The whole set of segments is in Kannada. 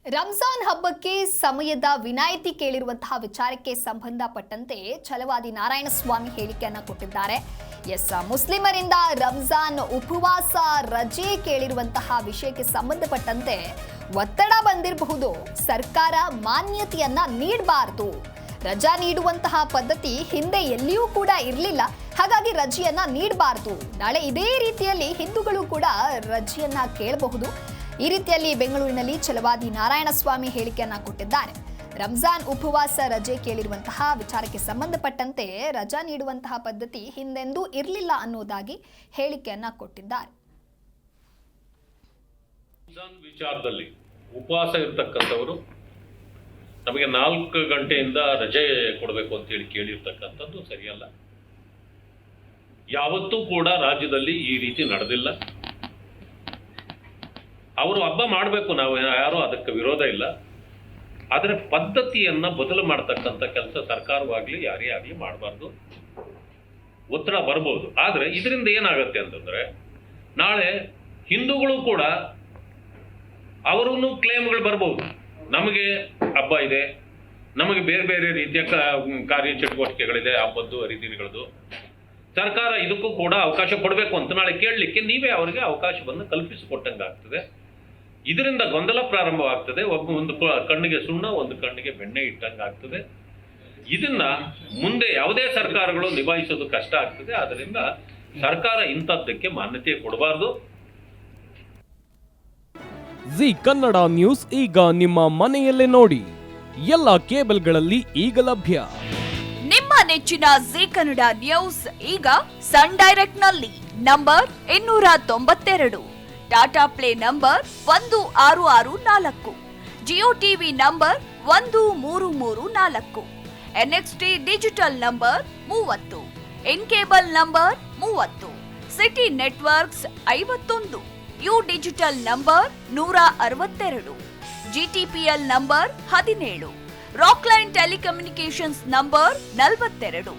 ರಂಜಾನ್ ಹಬ್ಬಕ್ಕೆ ಸಮಯದ ವಿನಾಯಿತಿ ಕೇಳಿರುವಂತಹ ವಿಚಾರಕ್ಕೆ ಸಂಬಂಧಪಟ್ಟಂತೆ ಛಲವಾದಿ ನಾರಾಯಣಸ್ವಾಮಿ ಹೇಳಿಕೆಯನ್ನ ಕೊಟ್ಟಿದ್ದಾರೆ. ಮುಸ್ಲಿಮರಿಂದ ರಂಜಾನ್ ಉಪವಾಸ ರಜೆ ಕೇಳಿರುವಂತಹ ವಿಷಯಕ್ಕೆ ಸಂಬಂಧಪಟ್ಟಂತೆ ಒತ್ತಡ ಬಂದಿರಬಹುದು. ಸರ್ಕಾರ ಮಾನ್ಯತೆಯನ್ನ ನೀಡಬಾರದು. ರಜಾ ನೀಡುವಂತಹ ಪದ್ಧತಿ ಹಿಂದೆ ಎಲ್ಲಿಯೂ ಕೂಡ ಇರಲಿಲ್ಲ. ಹಾಗಾಗಿ ರಜೆಯನ್ನ ನೀಡಬಾರದು. ನಾಳೆ ಇದೇ ರೀತಿಯಲ್ಲಿ ಹಿಂದೂಗಳು ಕೂಡ ರಜೆಯನ್ನ ಕೇಳಬಹುದು. ಈ ರೀತಿಯಲ್ಲಿ ಬೆಂಗಳೂರಿನಲ್ಲಿ ಛಲವಾದಿ ನಾರಾಯಣಸ್ವಾಮಿ ಹೇಳಿಕೆಯನ್ನ ಕೊಟ್ಟಿದ್ದಾರೆ. ರಂಜಾನ್ ಉಪವಾಸ ರಜೆ ಕೇಳಿರುವಂತಹ ವಿಚಾರಕ್ಕೆ ಸಂಬಂಧಪಟ್ಟಂತೆ ರಜಾ ನೀಡುವಂತಹ ಪದ್ಧತಿ ಹಿಂದೆಂದೂ ಇರಲಿಲ್ಲ ಅನ್ನೋದಾಗಿ ಹೇಳಿಕೆಯನ್ನ ಕೊಟ್ಟಿದ್ದಾರೆ. ರಂಜಾನ್ ವಿಚಾರದಲ್ಲಿ ಉಪವಾಸ ಇರತಕ್ಕಂಥವರು ನಮಗೆ 4 ಗಂಟೆಯಿಂದ ರಜೆ ಕೊಡಬೇಕು ಅಂತೇಳಿ ಕೇಳಿರ್ತಕ್ಕಂಥದ್ದು ಸರಿಯಲ್ಲ. ಯಾವತ್ತೂ ಕೂಡ ರಾಜ್ಯದಲ್ಲಿ ಈ ರೀತಿ ನಡೆದಿಲ್ಲ. ಅವರು ಹಬ್ಬ ಮಾಡಬೇಕು, ನಾವು ಯಾರೂ ಅದಕ್ಕೆ ವಿರೋಧ ಇಲ್ಲ. ಆದರೆ ಪದ್ಧತಿಯನ್ನು ಬದಲು ಮಾಡ್ತಕ್ಕಂಥ ಕೆಲಸ ಸರ್ಕಾರವಾಗಲಿ ಯಾರೇ ಆಗಲಿ ಮಾಡಬಾರ್ದು. ಒತ್ತಡ ಬರ್ಬೋದು. ಆದರೆ ಇದರಿಂದ ಏನಾಗುತ್ತೆ ಅಂತಂದರೆ, ನಾಳೆ ಹಿಂದೂಗಳು ಕೂಡ ಅವರೂ ಕ್ಲೇಮ್ಗಳು ಬರ್ಬೋದು. ನಮಗೆ ಹಬ್ಬ ಇದೆ, ನಮಗೆ ಬೇರೆ ಬೇರೆ ರೀತಿಯ ಕಾರ್ಯ ಚಟುವಟಿಕೆಗಳಿದೆ, ಹಬ್ಬದ್ದು ಹರಿದಿನಗಳದ್ದು. ಸರ್ಕಾರ ಇದಕ್ಕೂ ಕೂಡ ಅವಕಾಶ ಕೊಡಬೇಕು ಅಂತ ನಾಳೆ ಕೇಳಲಿಕ್ಕೆ ನೀವೇ ಅವರಿಗೆ ಅವಕಾಶವನ್ನು ಕಲ್ಪಿಸಿಕೊಟ್ಟಂಗಾಗ್ತದೆ. ಇದರಿಂದ ಗೊಂದಲ ಪ್ರಾರಂಭವಾಗ್ತದೆ. ಒಂದು ಕಣ್ಣಿಗೆ ಸುಣ್ಣ, ಒಂದು ಕಣ್ಣಿಗೆ ಬೆಣ್ಣೆ ಇಟ್ಟಂಗಾಗ್ತದೆ. ಇದನ್ನ ಮುಂದೆ ಯಾವುದೇ ಸರ್ಕಾರಗಳು ನಿಭಾಯಿಸೋದು ಕಷ್ಟ ಆಗ್ತದೆ. ಆದ್ದರಿಂದ ಸರ್ಕಾರ ಇಂಥದ್ದಕ್ಕೆ ಮಾನ್ಯತೆ ಕೊಡಬಾರ್ದು. ಜಿ ಕನ್ನಡ ನ್ಯೂಸ್ ಈಗ ನಿಮ್ಮ ಮನೆಯಲ್ಲೇ ನೋಡಿ. ಎಲ್ಲ ಕೇಬಲ್ಗಳಲ್ಲಿ ಈಗ ಲಭ್ಯ. ನಿಮ್ಮ ನೆಚ್ಚಿನ ಜಿ ಕನ್ನಡ ನ್ಯೂಸ್ ಈಗ ಸನ್ ಡೈರೆಕ್ಟ್ ನಲ್ಲಿ number 292, Tata Play number 1664, Jio TV number 1334, NXT digital number 30, In cable number 30, city networks 51, U digital number 162, GTPL number 17, Rockline telecommunications number 42,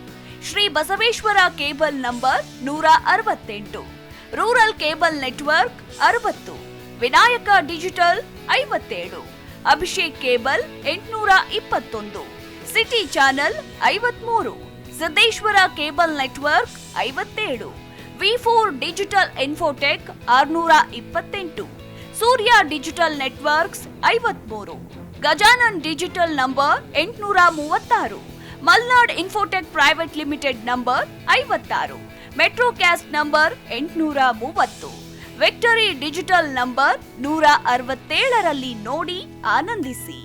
Shri Basaveshwara cable number 168, rural cable network 60, Vinayaka digital 57, Abhishek cable 821, city channel 53, Siddeshwara cable network 57, ವಿ4 digital infotech 628, Surya digital networks 53, Gajanan digital number 836, Malnad infotech private limited number 56, Metrocast number 830, victory digital number 167ರಲ್ಲಿ ನೋಡಿ ಆನಂದಿಸಿ.